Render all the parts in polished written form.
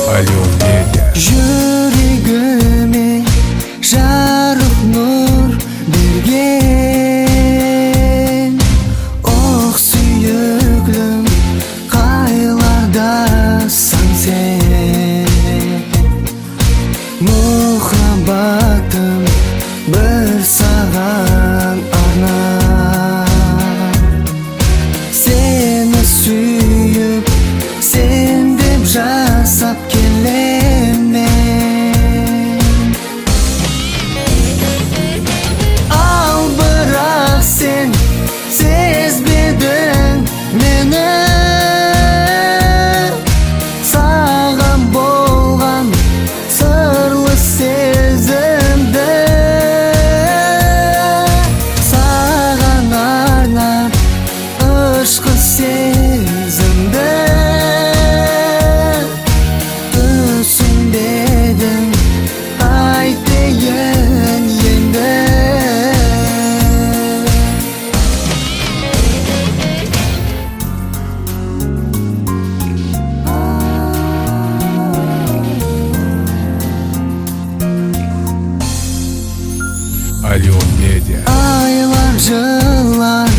Alion Media. Yüreğime жарық nur bergen. Oh suyuklum, qaylardasan sen? Muhabbatim bir sаған arnab. Seni suyup, sen deb жасап келем мен. Ал бірақ sen сезбедің мені. Саған болған сырлы сезімді саған арнап ұшқы сезімді түсінбедім, айтайын енді. Alion Media. Айлар, жылар,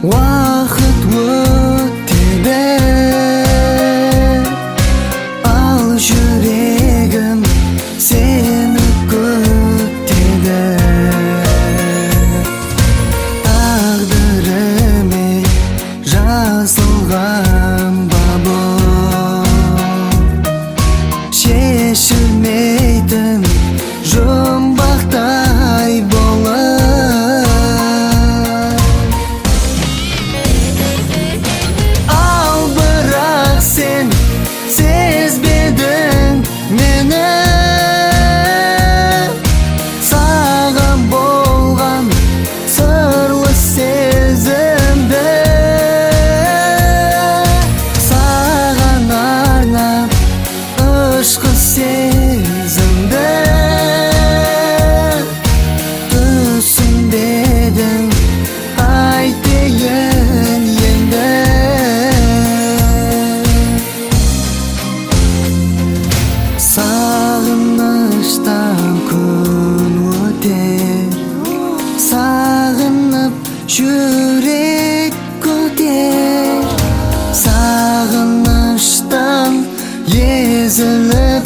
уақыт өтеді. Ал жүрегім сені күтеді. Тағдырыме жазылған бабым, шешілмейтін жұмбақтай болып. Ал бірақ sen сезбедің мені. Саған болған сырлы сезімді саған арнап ұшқы сезімді түсінбедім, айтайын енді. Сағыныштан күн өтер, сағынып жүрек көтер. Сағыныштан езіліп